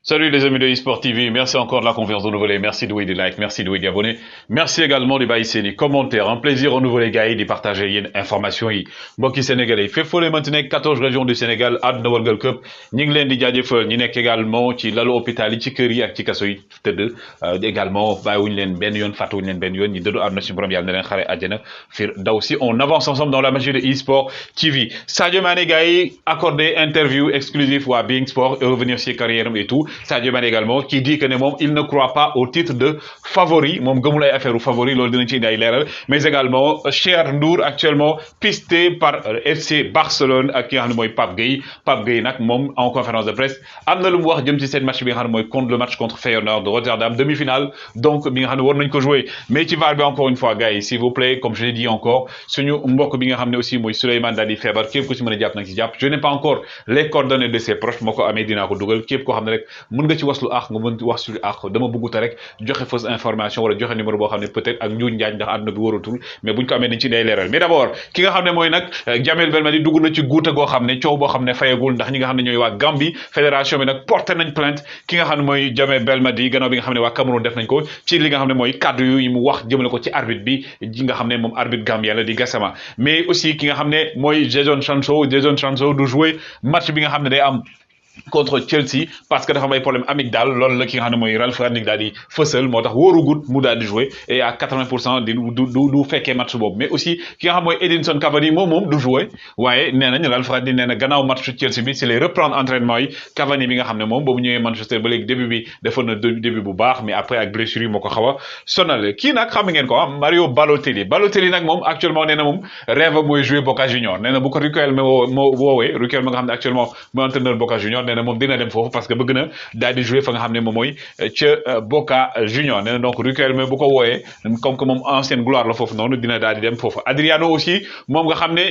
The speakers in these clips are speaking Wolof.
Salut les amis de eSport TV, merci encore de la confiance renouvelée, merci de vous des likes, merci de vous des abonnés, merci également de baisser les commentaires, un plaisir renouvelé gars yi de partager yéen information yi mbokki sénégalais fépp foo leen mënti nekk 14 régions du Sénégal àdduna wërngal këpp ñi ngi leen di jaajëfal ñi nekk également ci lalu hôpital yi ci kër yi ak ci kaso yi tëdd également bàyyiwuñu leen benn yoon fàttewuñu leen benn yoon ñi dëddu àdduna suñu borom yàlla na leen xare àjjana Firdawsi. On avance ensemble dans la magie de eSport TV. Sadio Mané gars yi accordé interview exclusive à Being Sport et revenir sur carrière et tout. Sadio Mané également qui dit que il ne croit pas au titre de favori moom gëmul ay affaire favori loolu dinañ ci indi ay leeral mais également Cher Ndour actuellement pisté par FC Barcelone ak ki nga xam ne mooy Pape Gueye nag moom en conférence de presse am na lu mu wax jëm ci seen match bi nga xam ne mooy contre le match contre Feyenoord de Rotterdam demi-finale donc bi nga xam ne war nañ ko jouer mais ci VAR bi encore une fois gars yi s'il vous plaît comme je l'ai dit encore suñu mbokk bi nga xam ne aussi mooy Souleymane daal di feebar képp ku ci mën a jàpp nag ci jàpp je n'ai pas encore les coordonnées de ses proches moo ko amee dinaa ko dugal képp koo xam ne rek mën nga ci waslu àq nga mën wax suñu àq dama bëgguta rek joxe fausse information wala joxe numéro boo xam ne peut-être ak njuuj njaaj ndax àdduna bi waratul mais buñ ko amee dañ ci day leeral mais d'abord ki nga xam ne mooy nag Jamel Belmadi dugg na ci guuta goo xam ne coow boo xam ne fayagul ndax ñi nga xam ne ñooy waa Gambie fédération bi nag porté nañ plainte ki nga xam ne mooy Jamel Belmadi gannaaw bi nga xam ne waa Cameroun def nañ ko ci li nga xam ne mooy kaddu yu mu wax jëmale ko ci arbitre bi nga xam ne moom arbitre gambien la di Gassama mais aussi ki nga xam ne mooy Jadon Sancho du jouer match bi nga xam ne day am contre Chelsea parce que dafa am ay problème amygdale loolu la ki nga xam ne mooy Ralph Rangnick daal di fësal moo tax wóorugut mu daal di jouer et à 80% du fekkee match boobu mais aussi ki nga xam mooy Edinson Cavani moom du jouer waaye nee nañ Ralph Rangnick nee na gannaaw match Chelsea bi c'est les reprendre entraînement yi Cavani bi nga xam ne moom boobu ñëwee Manchester ba léegi début bi defoon na début bu baax mais après ak blessure yi moo ko xaw a sonal kii nag xam ngeen ko Mario Balotelli nag moom actuellement nee na moom rêve mooy jouer Boca Junior nee na bu ko Riquelme moo woowee Riquelme nga xam ne actuellement mooy entraîneur Boca Junior nee na moom dina dem foofu parce que bëgg na daal di jouer fa nga xam ne moom mooy ca Boca Junior nee na donc Riquelme bu ko wooyee comme que moom ancienne gloire la foofu noonu dina daal di dem foofu Adriano aussi moom nga xam ne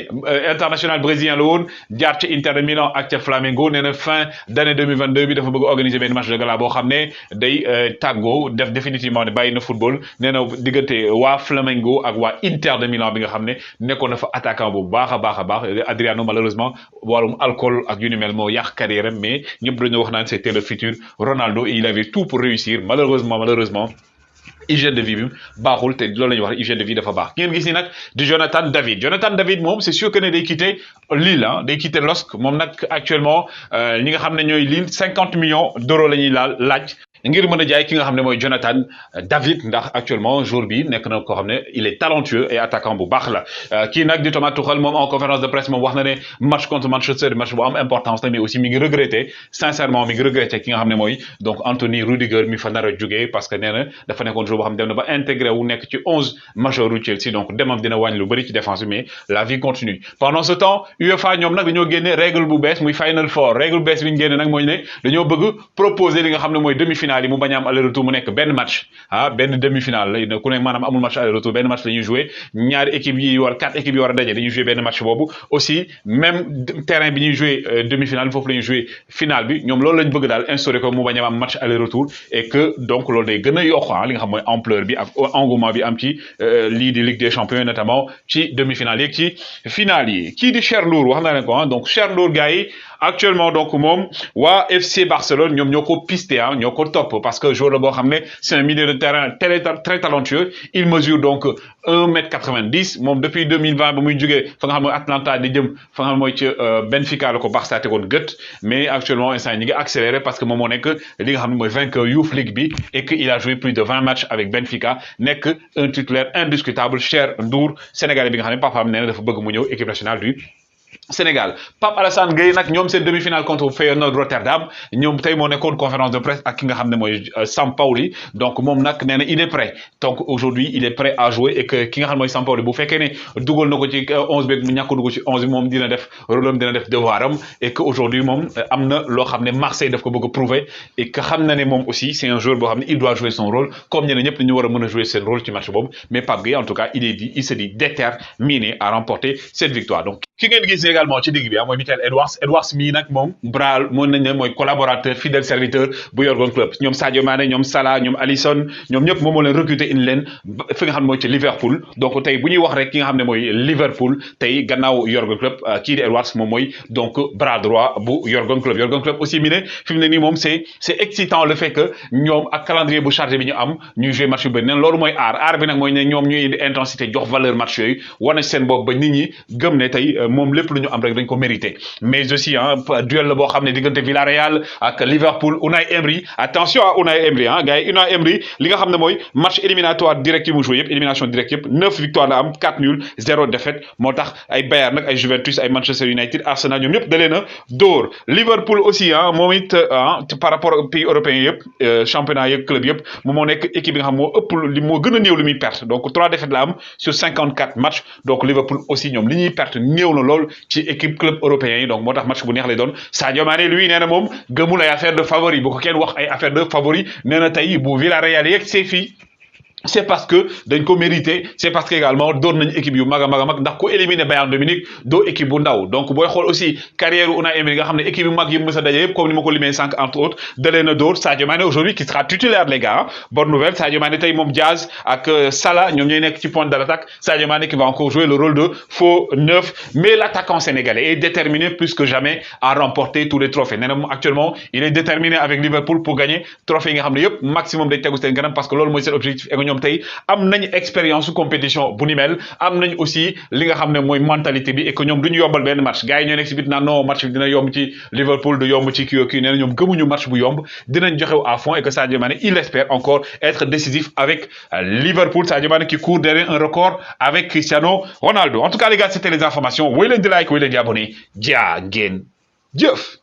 international brésilien la woon jaar ca Inter de Milan ak ca Flamengo nee na fin d'année 2022 bi dafa bëgg organiser benn match de gala boo xam ne day tàggoo def définitivement ne bàyyi na football nee na diggante waa Flamengo ak waa Inter de Milan bi nga xam ne nekkoon na fa attaquant bu baax a baax Adriano malheureusement wàllum alcool ak yu ni mel moo yàq carrière mais ñëpp dañoo wax naan c'était le futur Ronaldo et il avait tout pour réussir malheureusement hygiène de vie bi baaxul te loolu la ñuy wax hygiène de vie dafa baax ngeen gis ni nag di Jonathan David moom c'est sûr que ne day quitter Lille day quitter LOSC moom nag actuellement ñi nga xam ne ñooy Lille 50 millions d'euros la ñuy laaj ngir mën a jaay ki nga xam ne mooy Jonathan David ndax actuellement jour bi nekk na koo xam ne il est talentueux et attaquant bu baax la kii nag di Thomas Tuchel moom en conférence de presse moom wax na ne match contre Manchester match bu am importance la mais aussi mi ngi regretter sincèrement mi ngi regretter ki nga xam ne mooy donc Anthony Rudiger mi fa nar a jógee parce que nee na dafa nekkoon joueur boo xam ne dem na ba intégré wu nekk ci 11 majeur u Chelsea donc demam dina wàññi lu bëri ci défense bi mais la vie continue pendant ce temps UEFA ñoom nag dañoo génne règle bu bees muy Final Four règle bu bees bi ñu génne nag mooy ne dañoo bëgg proposer li nga xam ne mooy demi-finale yi mu bañ a am aller retour mu nekk benn match benn demi-finale lay ku nekk maanaam amul match aller retour benn match la ñuy jouer ñaari équipes yi war 4 équipes yi war a daje dañuy jouer benn match boobu aussi même terrain bi ñuy jouer demi-finale foofu la ñuy jouer finale bi ñoom loolu lañ bëgg daal instaurer ko mu bañ a am match aller retour et que donc loolu day gën a yokk li nga xam mooy ampleur bi ak engouement bi am ci lii di Ligue des Champions notamment ci demi-finale yi ci finale yi kii di Cher Ndour wax naa leen ko donc Cher Ndour gars yi actuellement donc moom waa FC Barcelone ñoom ñoo ko pisté ñoo ko topp parce que joueur la boo xam ne c'est un milieu de terrain très talentueux il mesure donc 1m90 moom depuis 2020 ba muy jógee fa nga xam mooy Atlanta di jëm fa nga xam mooy ci Benfica la ko Barça tegoon gët mais actuellement instant ñi ngi accéléré parce que moom moo nekk li nga xam ne mooy vainqueur Youth League bi et que il a joué plus de 20 matchs avec Benfica nekk un titulaire indiscutable Cher Ndour Sénégalais bi nga xam ne papaam nee na dafa bëgg mu ñëw équipe nationale du Sénégal Pape Alassane Gueye nag ñoom seen demi-finale contre Feyenoord Rotterdam ñoom tey moo nekkoon conférence de presse ak ki nga xam ne mooy Sampaoli donc moom nag nee na il est prêt donc aujourd'hui il est prêt à jouer et que ki nga xam ne mooy Sampaoli bu fekkee ne dugal na ko ci 11 bi mu ñàkk dugg ci 11 bi moom dina def rôle am dina def devoiram et que aujourd'hui moom am na loo xam ne Marseille daf ko bëgg a prouver et que xam na ne moom aussi c'est un joueur boo xam ne il doit jouer son rôle comme ñeneen ñëpp dañu war a mën a jouer seen rôle ci match boobu mais Pape Gueye en tout cas il se dit déterminé à remporter cette victoire donc ki ngeen gis également ci digg bi mooy Michael Edwards mii nag moom bras mën nañ ne mooy collaborateur fidèle serviteur bu Jürgen Klopp ñoom Sadio Mané ñoom Salah ñoom Alisson ñoom ñëpp moom moo leen recruter indi leen fi nga xam ne mooy ci Liverpool donc tey bu ñuy wax rek ki nga xam ne mooy Liverpool tey gannaaw Jürgen Klopp kii di Edwards moom mooy donc bras droit bu Jürgen Klopp aussi mi ne fi mu ne nii moom c'est excitant le fait que ñoom ak calendrier bu chargé bi ñu am ñuy jouer match yu bëri neen loolu mooy aar bi nag mooy ne ñoom ñuy indi intensité jox valeur match yooyu wane seen bopp ba nit ñi gëm ne tey moom lépp lu ñu am rek dañ ko mérité mais aussi duel la boo xam ne diggante Villarreal ak Liverpool Unai Emery attention à Unai Emery gars yi Unai Emery li nga xam ne mooy match éliminatoire direct yi mu joué yëpp élimination directe yëpp 9 victoires la am 4 nuls 0 défaite moo tax ay Bayern nag ay Juventus ay Manchester United Arsenal ñoom ñëpp dalee na dóor Liverpool aussi moom it par rapport aux pays européens yëpp championnat yëpp club yëpp moom moo nekk équipe bi nga xam moo ëpp li moo gën a néew li muy perte donc 3 défaites la am sur 54 matchs donc Liverpool aussi ñoom li ñuy perte néew na lool ci équipe club européen yi donc moo tax match bu neex lay doon Sadio Mané lui nee na moom gëmul ay affaire de favori bu ko kenn wax ay affaire de favori nee na tey bu Villarreal yeeg c'est fii c'est parce que dañ ko mérité c'est parce que également doon nañ équipe yu mag a mag ndax ku éliminer Bayern de Munich doo équipe bu ndaw donc booy xool aussi carrière Unai Emery nga xam ne équipe yu mag yi mës a daje yëpp comme ni ma ko limee sànq entre autres dalee na dóor Sadio Mané aujourd'hui qui sera titulaire les gars bonne nouvelle Sadio Mané tey moom Diaz ak Salah ñoom ñooy nekk ci pointe de l'attaque Sadio Mané qui va encore jouer le rôle de faux neuf mais l'attaquant sénégalais est déterminé plus que jamais à remporter tous les trophées nee na moom actuellement il est déterminé avec Liverpool pour gagner trophée yi nga xam ne yëpp maximum day tegu seen kanam parce que loolu mooy seen objectif tey am nañ expérience compétition bu ni mel am nañ aussi li nga xam ne mooy mentalité bi et que ñoom duñu yombal benn match gars yi ñoo nekk si bit naan non match bi dina yomb ci Liverpool du yomb ci kii nee na ñoom gëmuñu match bu yomb dinañ joxew à fond et que Sadio Mané il espère encore être décisif avec Liverpool Sadio Mané qui court derrière un record avec Cristiano Ronaldo en tout cas les gars c'était les informations woy leen di like woy leen di abonné jaa ngeen jëf